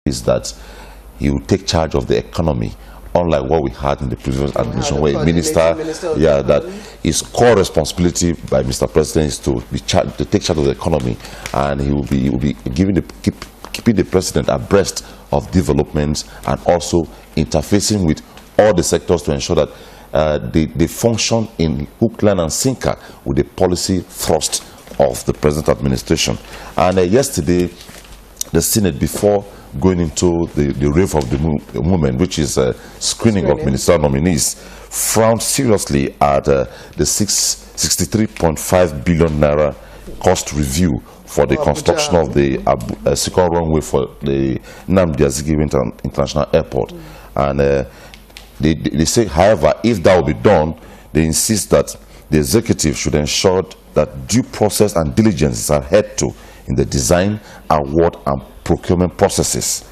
is that he will take charge of the economy, unlike what we had in the previous administration, where a minister, that his core responsibility by Mr. President is to take charge of the economy, and he will be keeping the president abreast of developments and also interfacing with all the sectors to ensure that they function in hook, line, and sinker with the policy thrust of the present administration. And yesterday, the Senate, before going into the rave of the movement, which is screening of ministerial nominees, frowned seriously at the 63.5 billion naira cost review for the construction of the second runway for the Nnamdi Azikiwe International Airport. And they say, however, if that will be done, they insist that the executive should ensure that due process and diligence is adhered to in the design, award, and procurement processes.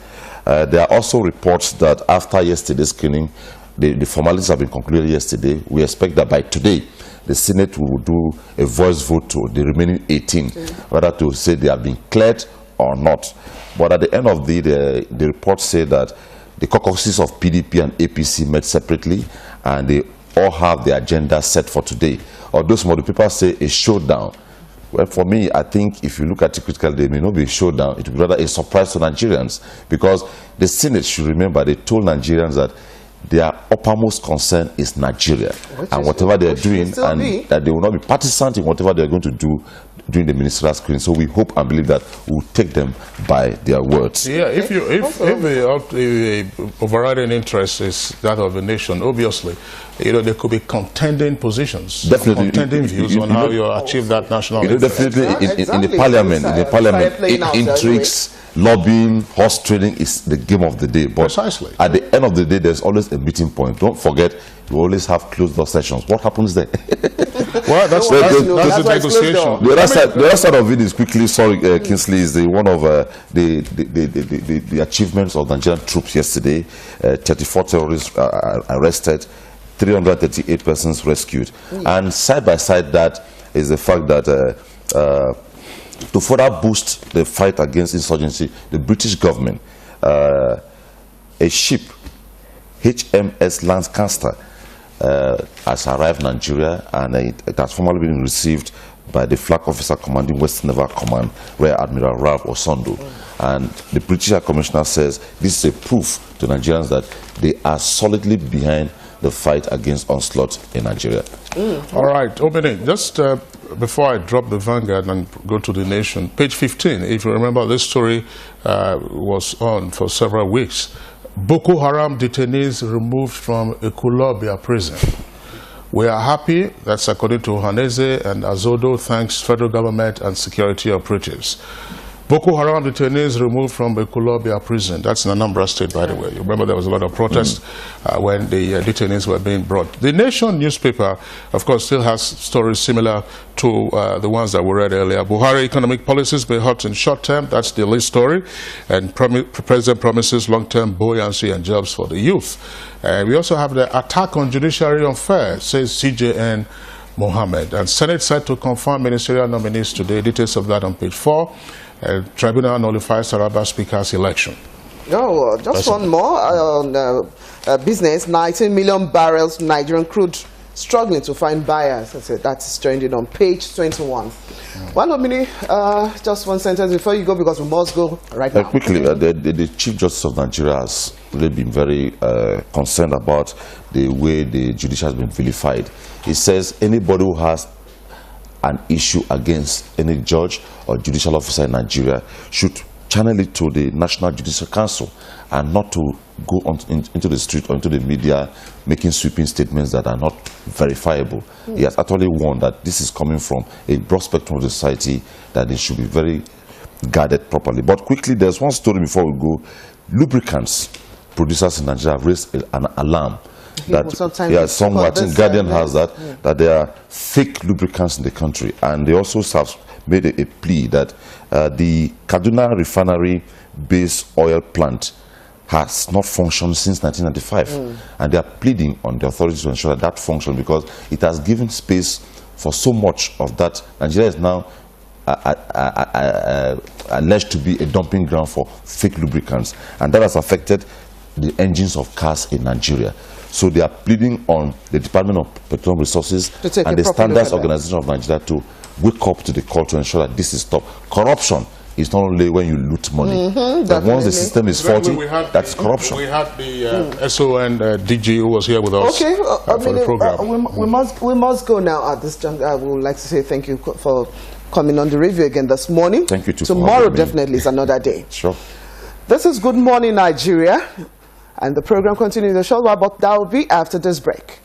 There are also reports that after yesterday's screening, the formalities have been concluded yesterday. We expect that by today, the Senate will do a voice vote to the remaining 18, whether to say they have been cleared or not. But at the end of the report say that the caucuses of PDP and APC met separately, and they all have the agenda set for today. Although some of the people say a showdown. Well, for me, I think if you look at it critically, there may not be a showdown. It will be rather a surprise to Nigerians, because the Senate should remember they told Nigerians that their uppermost concern is Nigeria, and whatever they are doing, and that they will not be partisan in whatever they are going to do during the ministerial screening. So we hope and believe that we will take them by their words. Yeah, if the overriding interest is that of the nation, obviously, there could be contending positions, definitely, contending views on how you achieve that national interest. Definitely, in the parliament, intrigues, lobbying, horse trading is the game of the day. But precisely, at the end of the day, there's always a meeting point. Don't forget, we always have closed door sessions. What happens there? Well, that's the negotiation. The other side of it is quickly, sorry, Kingsley, is one of the achievements of Nigerian troops yesterday. 34 terrorists arrested, 338 persons rescued. And side by side that is the fact that to further boost the fight against insurgency, the British government, a ship, HMS Lancaster, has arrived in Nigeria, and it has formally been received by the flag officer commanding West Naval Command, Rear Admiral Ralph Osondo. And the British High Commissioner says this is a proof to Nigerians that they are solidly behind the fight against onslaught in Nigeria. All right, Omini, just before I drop the Vanguard and go to the Nation, page 15, if you remember, this story was on for several weeks. Boko Haram detainees removed from Ekulobia prison. We are happy, that's according to Haneze and Azodo, thanks federal government and security operatives. Boko Haram detainees removed from Ekulobia prison. That's in Anambra State, by the way. You remember there was a lot of protest when the detainees were being brought. The Nation newspaper, of course, still has stories similar to the ones that we read earlier. Buhari economic policies may hurt in short term. That's the lead story. And President promises long-term buoyancy and jobs for the youth. We also have the attack on judiciary unfair, says CJN Mohammed. And Senate set to confirm ministerial nominees today. Details of that on page 4. Tribunal nullifies Taraba Speaker's election. Oh, just one more on business. 19 million barrels Nigerian crude struggling to find buyers. I said that is trending on page 21. Well, Omini, just one sentence before you go, because we must go right now. Quickly, the Chief Justice of Nigeria has really been very concerned about the way the judiciary has been vilified. He says anybody who has an issue against any judge or judicial officer in Nigeria should channel it to the National Judicial Council, and not to go into the street or into the media making sweeping statements that are not verifiable. He has actually warned that this is coming from a broad spectrum of the society, that they should be very guarded properly. But quickly, there's one story before we go. Lubricants producers in Nigeria have raised an alarm that somewhere, I think Guardian has that there are fake lubricants in the country, and they also have made a plea that the Kaduna refinery-based oil plant has not functioned since 1995, and they are pleading on the authorities to ensure that functions, because it has given space for so much of that. Nigeria is now alleged to be a dumping ground for fake lubricants, and that has affected the engines of cars in Nigeria. So they are pleading on the Department of Petroleum Resources and the Standards Organization of Nigeria to wake up to the call to ensure that this is stopped. Corruption is not only when you loot money, but once the system is faulty, that's corruption. We had the SON DG who was here with us for the program. We must go now at this juncture. I would like to say thank you for coming on the review again this morning. Thank you too. Tomorrow definitely is another day. Sure. This is Good Morning Nigeria, and the program continues a short while, but that will be after this break.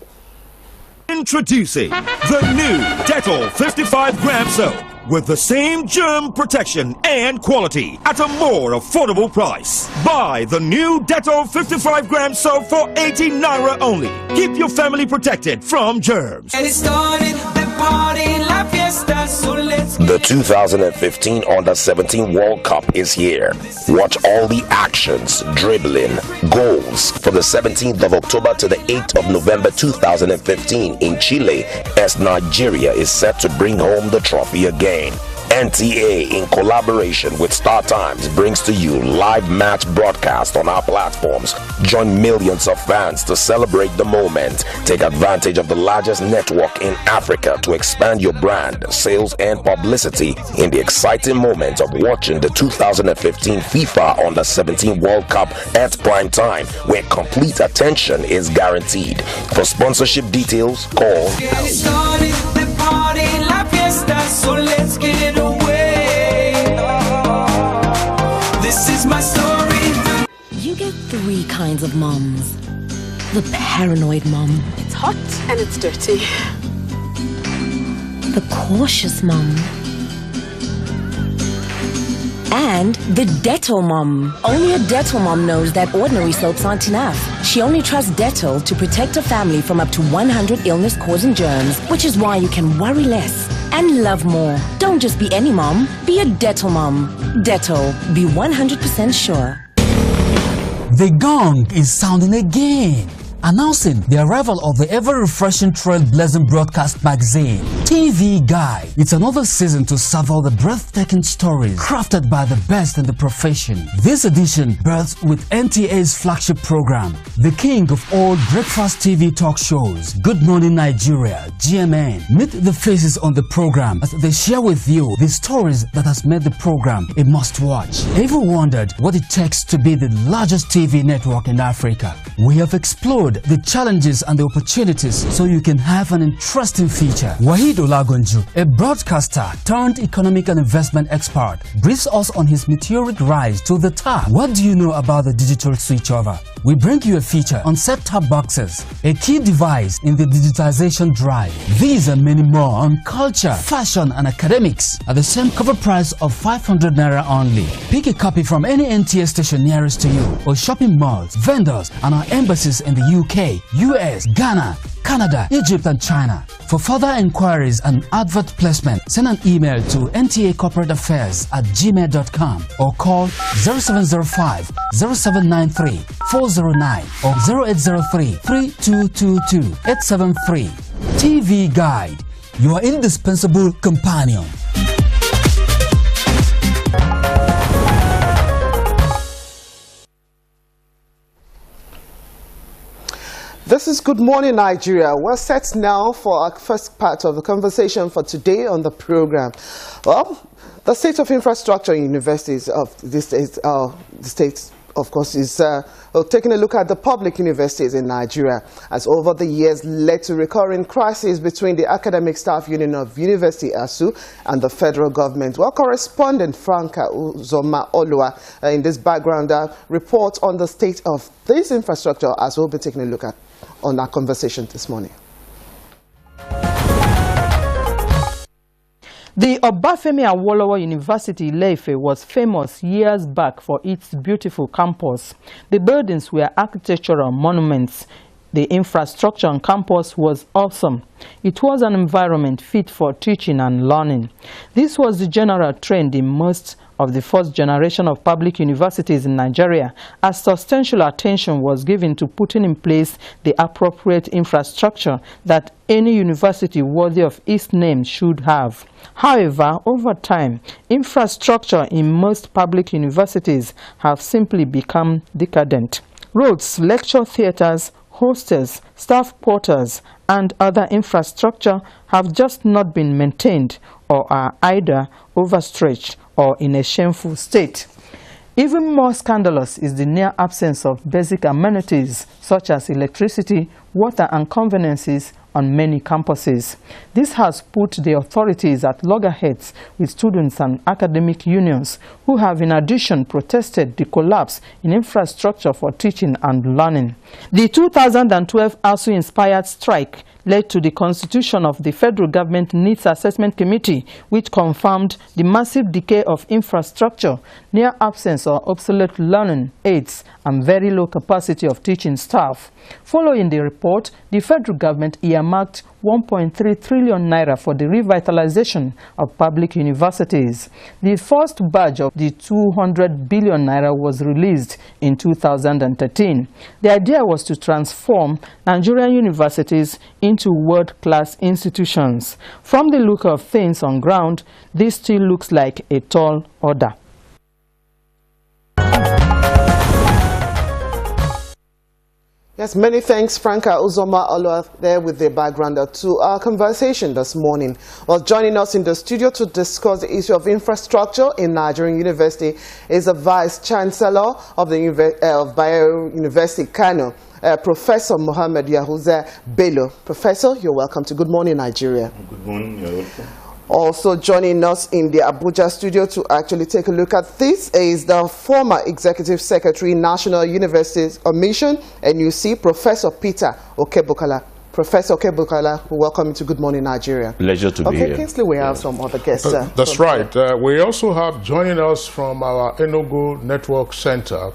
Introducing the new Dettol 55-gram soap with the same germ protection and quality at a more affordable price. Buy the new Dettol 55-gram soap for 80 Naira only. Keep your family protected from germs. And it started the party La Fiesta, so let's get The 2015 Under-17 World Cup is here. Watch all the actions, dribbling, goals for the 17th of October to the 8th of November 2015 in Chile, as Nigeria is set to bring home the trophy again. NTA, in collaboration with Star Times, brings to you live match broadcast on our platforms. Join millions of fans to celebrate the moment. Take advantage of the largest network in Africa to expand your brand, sales, and publicity in the exciting moment of watching the 2015 FIFA Under-17 World Cup at prime time, where complete attention is guaranteed. For sponsorship details, call. it started the party La Fiesta, so let's get away. This is my story. You get three kinds of moms. The paranoid mom. It's hot and it's dirty. The cautious mom. And the Dettol mom. Only a Dettol mom knows that ordinary soaps aren't enough. She only trusts Dettol to protect her family from up to 100 illness-causing germs, which is why you can worry less and love more. Don't just be any mom, be a Dettol mom. Dettol, be 100% sure. The gong is sounding again, announcing the arrival of the ever-refreshing trailblazing broadcast magazine, TV Guide. It's another season to savor the breathtaking stories crafted by the best in the profession. This edition births with NTA's flagship program, the king of all breakfast TV talk shows, Good Morning Nigeria, GMN. Meet the faces on the program as they share with you the stories that has made the program a must-watch. Ever wondered what it takes to be the largest TV network in Africa? We have explored the challenges and the opportunities so you can have an interesting feature. Wahid Olagunju, a broadcaster turned economic and investment expert, briefs us on his meteoric rise to the top. What do you know about the digital switchover? We bring you a feature on set-top boxes, a key device in the digitization drive. These and many more on culture, fashion and academics at the same cover price of 500 Naira only. Pick a copy from any NTA station nearest to you or shopping malls, vendors and our embassies in the UK, US, Ghana, Canada, Egypt and China. For further inquiries and advert placement, send an email to ntacorporateaffairs@gmail.com or call 0705 0793 409 or 0803 3222 873. TV Guide, your indispensable companion. This is Good Morning Nigeria. We're set now for our first part of the conversation for today on the program. Well, the state of infrastructure in universities of the state, of course, is taking a look at the public universities in Nigeria, as over the years led to recurring crises between the Academic Staff Union of University ASU and the federal government. Well, correspondent Franca Uzoma Olua in this background report on the state of this infrastructure, as we'll be taking a look at on our conversation this morning. The Obafemi Awolowo University Ile-Ife was famous years back for its beautiful campus. The buildings were architectural monuments The infrastructure on campus was awesome. It was an environment fit for teaching and learning. This was the general trend in most of the first generation of public universities in Nigeria, as substantial attention was given to putting in place the appropriate infrastructure that any university worthy of its name should have. However, over time, infrastructure in most public universities have simply become decadent. Roads, lecture theaters, hostels, staff quarters, and other infrastructure have just not been maintained or are either overstretched or in a shameful state. Even more scandalous is the near absence of basic amenities such as electricity, water, and conveniences on many campuses. This has put the authorities at loggerheads with students and academic unions who have in addition protested the collapse in infrastructure for teaching and learning. The 2012 ASU-inspired strike led to the constitution of the Federal Government Needs Assessment Committee, which confirmed the massive decay of infrastructure, near absence or obsolete learning aids, and very low capacity of teaching staff. Following the report, the federal government earmarked 1.3 trillion naira for the revitalization of public universities. The first batch of the 200 billion naira was released in 2013. The idea was to transform Nigerian universities into world-class institutions. From the look of things on ground, this still looks like a tall order. Yes, many thanks, Franca Uzoma Olua, there with the background to our conversation this morning. Well, joining us in the studio to discuss the issue of infrastructure in Nigerian University is the Vice Chancellor of the Bayero University, Kano, Professor Mohammed Yahuza Bello. Professor, you're welcome to Good Morning, Nigeria. Good morning, you're welcome. Also joining us in the Abuja studio to actually take a look at this is the former Executive Secretary, National Universities Mission, NUC, Professor Peter Okebukala. Professor Okebukala, welcome to Good Morning, Nigeria. Pleasure to be here. Okay, Kingsley, we have some other guests. That's right. We also have joining us from our Enugu Network Center,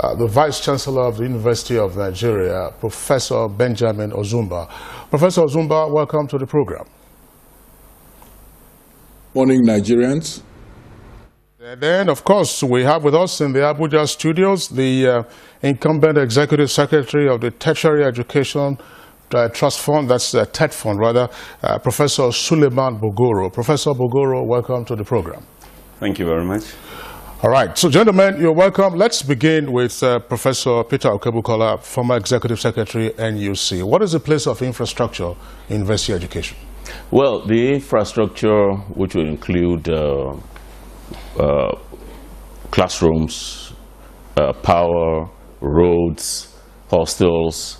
the Vice Chancellor of the University of Nigeria, Professor Benjamin Ozumba. Professor Ozumba, welcome to the program. Morning, Nigerians. And then, of course, we have with us in the Abuja studios the incumbent Executive Secretary of the Tertiary Education Trust Fund, that's the TET Fund, rather, Professor Suleiman Bogoro. Professor Bogoro, welcome to the program. Thank you very much. All right, so gentlemen, you're welcome. Let's begin with Professor Peter Okebukala, former Executive Secretary, NUC. What is the place of infrastructure in university education? Well, the infrastructure, which will include classrooms, power, roads, hostels,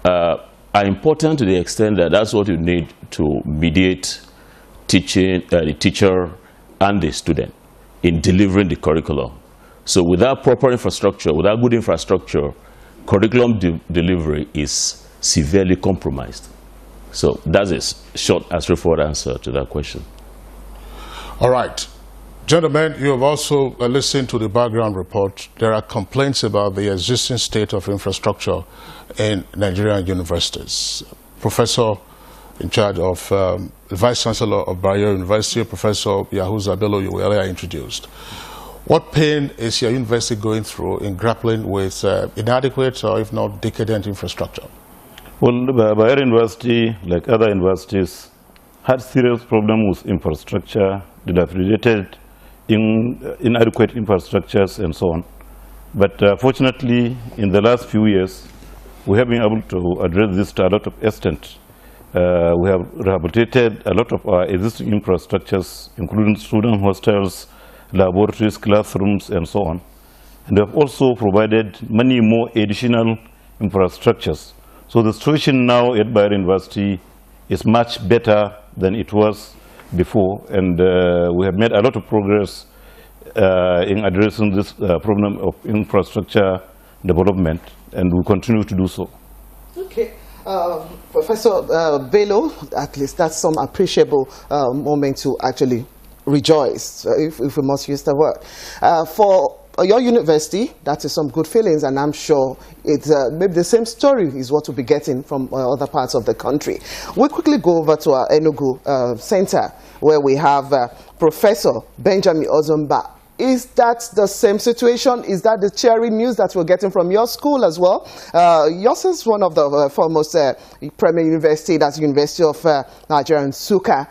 are important to the extent that that's what you need to mediate teaching, the teacher and the student in delivering the curriculum. So without proper infrastructure, without good infrastructure, curriculum delivery is severely compromised. So that's a short and straightforward answer to that question. All right. Gentlemen, you have also listened to the background report. There are complaints about the existing state of infrastructure in Nigerian universities. Professor in charge of the Vice Chancellor of Bayero University, Professor Yahuza Bello, you were earlier introduced. What pain is your university going through in grappling with inadequate or if not decadent infrastructure? Well, Bayero University, like other universities, had serious problems with infrastructure, dilapidated, inadequate infrastructures, and so on. But fortunately, in the last few years, we have been able to address this to a lot of extent. We have rehabilitated a lot of our existing infrastructures, including student hostels, laboratories, classrooms, and so on. And we have also provided many more additional infrastructures. So the situation now at Bayero University is much better than it was before, and we have made a lot of progress in addressing this problem of infrastructure development, and we continue to do so. Okay. Professor Bello, at least that's some appreciable moment to actually rejoice, if we must use the word. For your university, that is some good feelings, and I'm sure it's maybe the same story is what we'll be getting from other parts of the country. We'll quickly go over to our Enugu Center, where we have Professor Benjamin Ozumba. Is that the same situation? Is that the cheery news that we're getting from your school as well? Yours is one of the foremost premier university, that's University of Nigeria in Nsukka.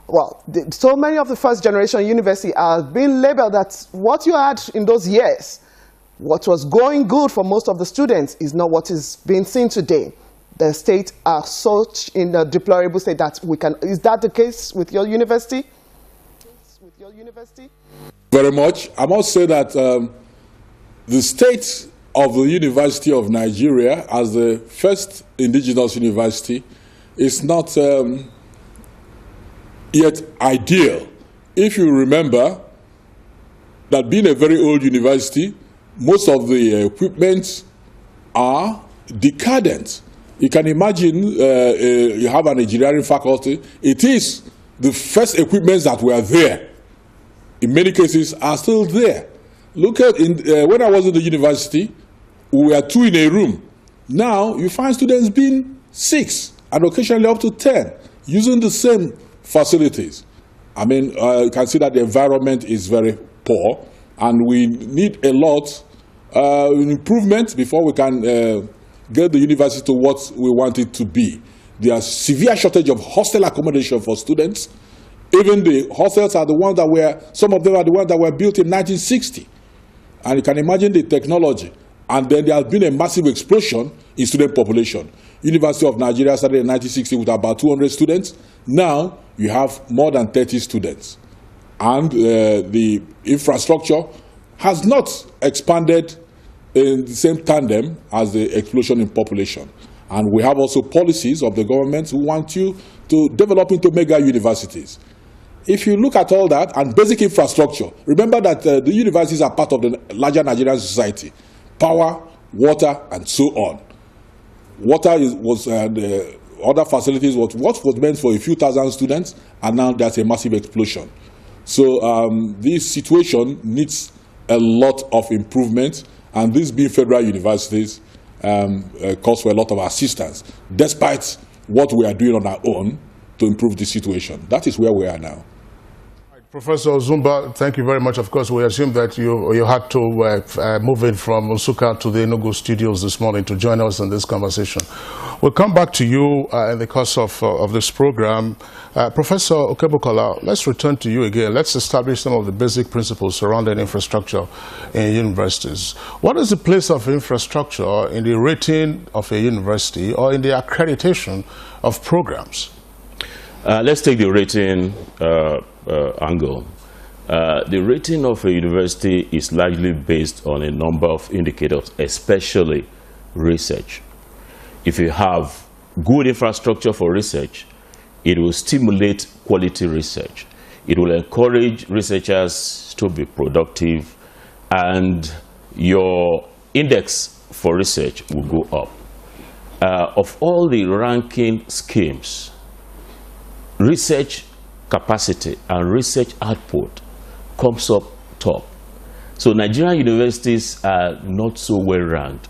Well, so many of the first generation university are being labeled that what you had in those years, what was going good for most of the students, is not what is being seen today. The state are such in a deplorable state that we can. Is that the case with your university? Very much. I must say that the state of the University of Nigeria as the first indigenous university is not yet ideal. If you remember that being a very old university, most of the equipment are decadent. You can imagine you have an engineering faculty. It is the first equipment that were there, in many cases, are still there. Look at, when I was in the university, we were 2 in a room. Now, you find students being 6, and occasionally up to 10, using the same facilities. I mean, you can see that the environment is very poor, and we need a lot improvement before we can get the university to what we want it to be. There is severe shortage of hostel accommodation for students. Even the hostels are the ones that were, some of them are the ones that were built in 1960. And you can imagine the technology. And then there has been a massive explosion in student population. University of Nigeria started in 1960 with about 200 students. Now you have more than 30 students. And the infrastructure has not expanded in the same tandem as the explosion in population. And we have also policies of the government who want you to develop into mega universities. If you look at all that and basic infrastructure, remember that the universities are part of the larger Nigerian society. Power, water, and so on. Water was the other facilities what was meant for a few thousand students, and now there's a massive explosion. So this situation needs a lot of improvement, and these being federal universities calls for a lot of assistance, despite what we are doing on our own to improve the situation. That is where we are now. Professor Ozumba, thank you very much. Of course, we assume that you had to move in from Nsukka to the Enugu studios this morning to join us in this conversation. We'll come back to you in the course of this program. Professor Okebukola, let's return to you again. Let's establish some of the basic principles surrounding infrastructure in universities. What is the place of infrastructure in the rating of a university or in the accreditation of programs? Let's take the rating angle. The rating of a university is largely based on a number of indicators, especially research. If you have good infrastructure for research, it will stimulate quality research. It will encourage researchers to be productive, and your index for research will go up. Of all the ranking schemes, research capacity and research output comes up top. So Nigerian universities are not so well ranked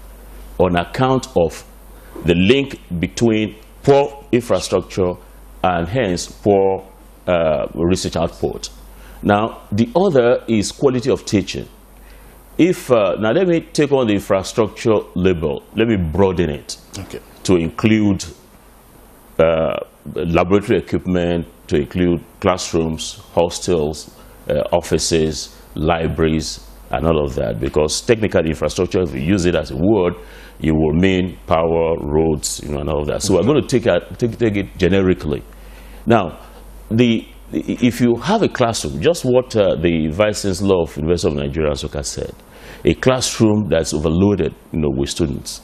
on account of the link between poor infrastructure and hence poor research output. Now, the other is quality of teaching. Now let me take on the infrastructure label. Let me broaden it to include laboratory equipment, to include classrooms, hostels, offices, libraries, and all of that. Because technical infrastructure, if you use it as a word, you will mean power, roads, and all of that. So we're going to take it generically. Now, if you have a classroom, just what the Vice Chancellor of University of Nigeria, Nsukka, said, a classroom that's overloaded, with students,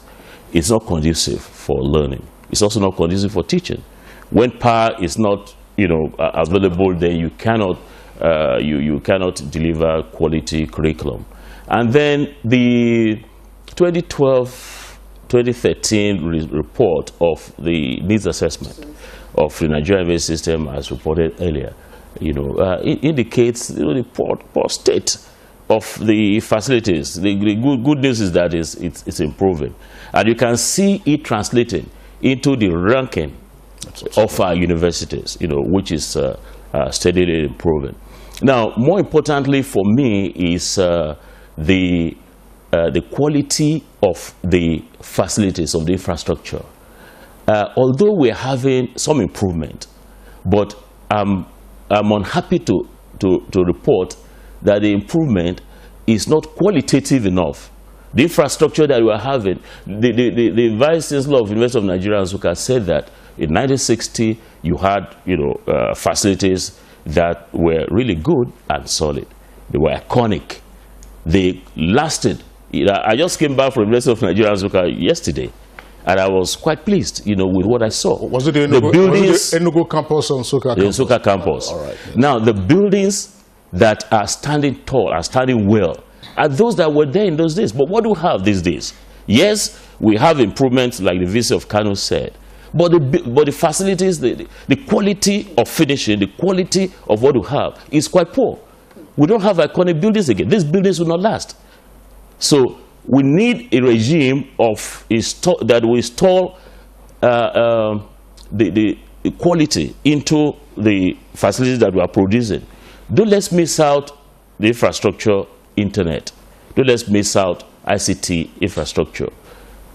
it's not conducive for learning. It's also not conducive for teaching. When power is not, available, then you cannot deliver quality curriculum. And then the 2012-2013 report of the needs assessment of the Nigerian university system, as reported earlier, it indicates the poor state of the facilities, the good news is that it's improving. And you can see it translating into the ranking of our universities, which is steadily improving. Now, more importantly for me is the quality of the facilities, of the infrastructure. Although we're having some improvement, but I'm unhappy to report that the improvement is not qualitative enough. The infrastructure that we are having, the Vice Chancellor of University of Nigeria, Nsukka, said that in 1960 you had facilities that were really good and solid. They were iconic. They lasted. I just came back from the University of Nigeria, Nsukka, yesterday, and I was quite pleased, with what I saw. Was it the Enugu campus or Nsukka campus? The Nsukka campus. All right. Yes. Now, the buildings that are standing tall, are standing well, are those that were there in those days. But what do we have these days? Yes, we have improvements like the VC of Kano said, but the facilities, the quality of finishing, the quality of what we have is quite poor. We don't have iconic buildings again. These buildings will not last. So we need a regime of that will install the quality into the facilities that we are producing. Don't let's miss out the infrastructure, internet. Don't let's miss out ICT infrastructure.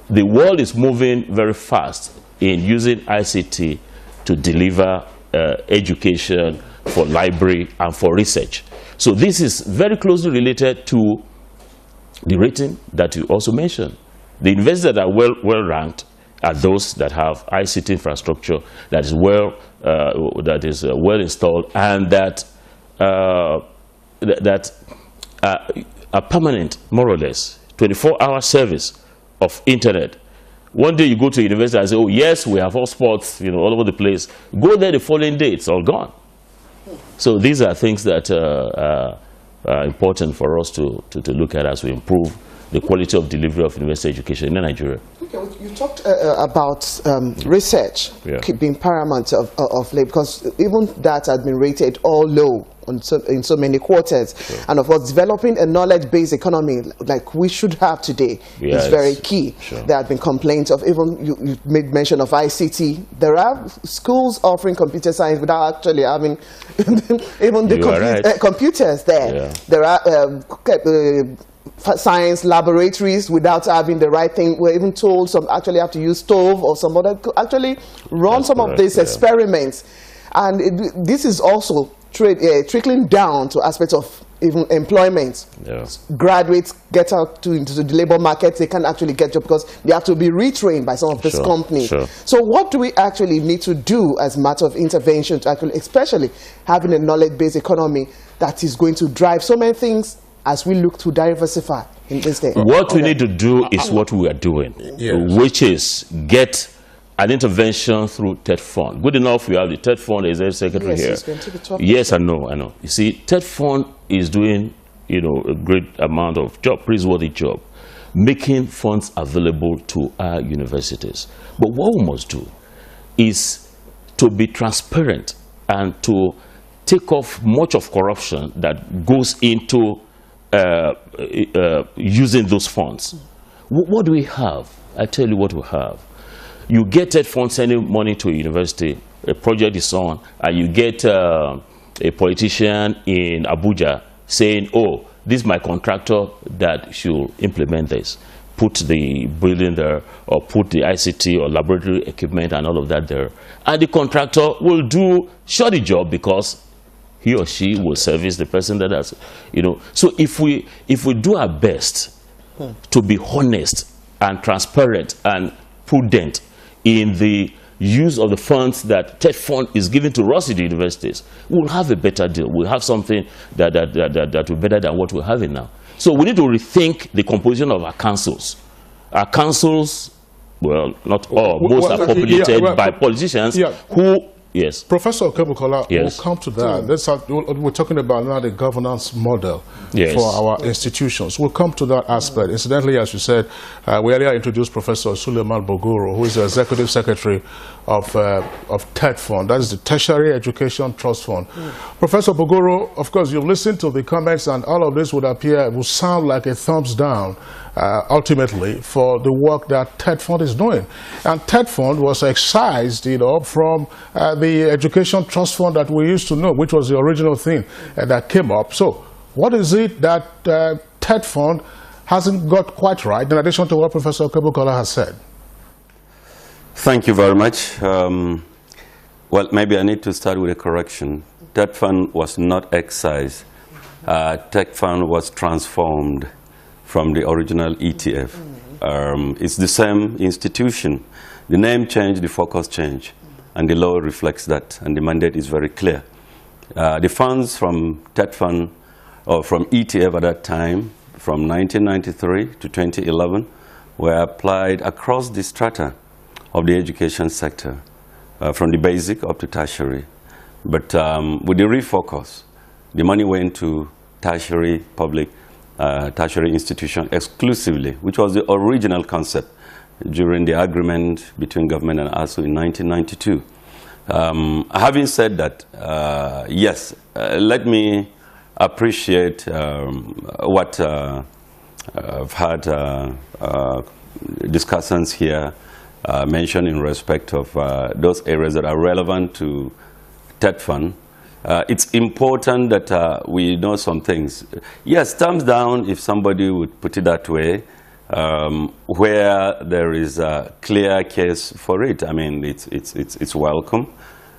The world is moving very fast in using ICT to deliver education, for library, and for research. So this is very closely related to the rating that you also mentioned. The universities that are well ranked are those that have ICT infrastructure that is well installed, and that are permanent, more or less, 24-hour service of internet. One day you go to a university and say, oh yes, we have hotspots, all over the place. Go there the following day, it's all gone. So these are things that are important for us to look at as we improve the quality of delivery of university education in Nigeria. Okay, well, you talked about research being paramount of late, because even that has been rated all low in so many quarters. Sure. And of course, developing a knowledge-based economy like we should have today is very key. Sure. There have been complaints of, even you made mention of ICT. There are schools offering computer science without actually having even the computers there. Yeah. There are science laboratories without having the right thing. We're even told some actually have to use stove or some other to actually run some of these experiments. And this is also trickling down to aspects of even employment. Yeah. Graduates get out into the labor market, they can't actually get jobs because they have to be retrained by some of these companies. Sure. So what do we actually need to do as a matter of intervention to actually, especially having a knowledge-based economy that is going to drive so many things as we look to diversify in this day? What we need to do is what we are doing, which is get an intervention through TED Fund. Good enough, we have the TED Fund, as a secretary here. Yes, I know. You see, TED Fund is doing, a great amount of job, praiseworthy job, making funds available to our universities. But what we must do is to be transparent and to take off much of corruption that goes into using those funds. What do we have? I tell you what we have. You get TED Fund sending money to a university, a project is on, and you get a politician in Abuja saying, oh, this is my contractor that should implement this. Put the building there, or put the ICT or laboratory equipment and all of that there. And the contractor will do shoddy job because he or she will service the person that has, So if we do our best to be honest and transparent and prudent in the use of the funds that TED Fund is giving to us in the universities, we'll have a better deal. We'll have something that will be better than what we're having now. So we need to rethink the composition of our councils. Our councils, well, not all, most are populated by politicians who Yes. Professor Kebukola, yes. we'll come to that. We're talking about now the governance model yes. for our institutions. We'll come to that aspect. Incidentally, as you said, we earlier introduced Professor Suleiman Bogoro, who is the Executive Secretary of TED Fund. That is the Tertiary Education Trust Fund. Professor Bogoro, of course, you've listened to the comments, and all of this would sound like a thumbs down, ultimately, for the work that TED Fund is doing. And TED Fund was excised, from the Education Trust Fund that we used to know, which was the original thing that came up. So, what is it that TED Fund hasn't got quite right, in addition to what Professor Kebukola has said? Thank you very much. Well, maybe I need to start with a correction. TED Fund was not excised. TED Fund was transformed from the original ETF. It's the same institution. The name changed, the focus changed, and the law reflects that, and the mandate is very clear. The funds from TED Fund, or from ETF at that time, from 1993 to 2011, were applied across the strata of the education sector, from the basic up to tertiary. But with the refocus, the money went to tertiary institution exclusively, which was the original concept during the agreement between government and ASU in 1992. Having said that, yes, let me appreciate what I've had discussions here mentioned in respect of those areas that are relevant to TED Fund. It's important that we know some things. Yes, thumbs down, if somebody would put it that way, where there is a clear case for it. I mean, it's welcome.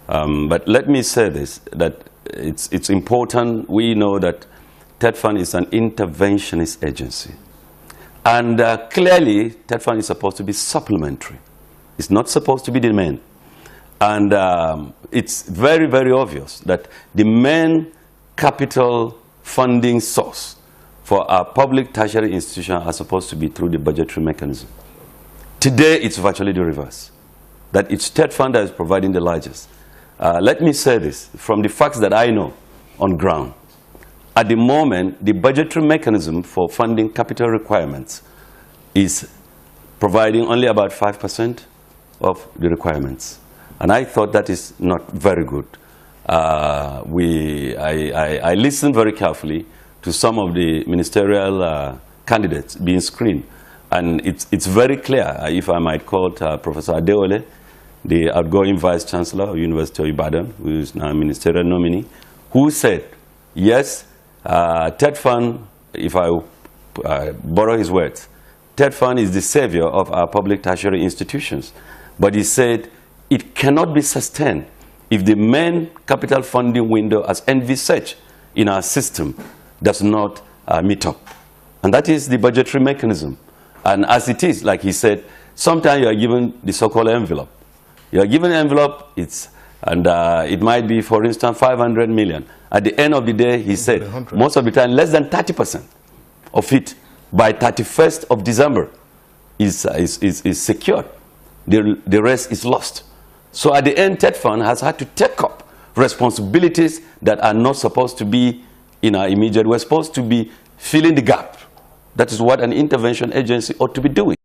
But let me say this, that it's important. We know that TED Fund is an interventionist agency. And clearly, TED Fund is supposed to be supplementary. It's not supposed to be the main. And it's very, very obvious that the main capital funding source for our public tertiary institutions are supposed to be through the budgetary mechanism. Today, it's virtually the reverse. That it's TED Fund that is providing the largest. Let me say this, from the facts that I know on ground. At the moment, the budgetary mechanism for funding capital requirements is providing only about 5% of the requirements. And I thought that is not very good. I listened very carefully to some of the ministerial candidates being screened. And it's very clear, if I might quote Professor Adeole, the outgoing Vice Chancellor of University of Ibadan, who is now a ministerial nominee, who said, yes, TED Fund, if I borrow his words, TED Fund is the savior of our public tertiary institutions. But he said it cannot be sustained if the main capital funding window as envisaged in our system does not meet up. And that is the budgetary mechanism. And as it is, like he said, sometimes you are given the so-called envelope. You are given an envelope, it might be, for instance, 500 million. At the end of the day, he said, 100. Most of the time, less than 30% of it by 31st of December is secured. The rest is lost. So at the end, TED Fund has had to take up responsibilities that are not supposed to be in our immediate. We're supposed to be filling the gap. That is what an intervention agency ought to be doing.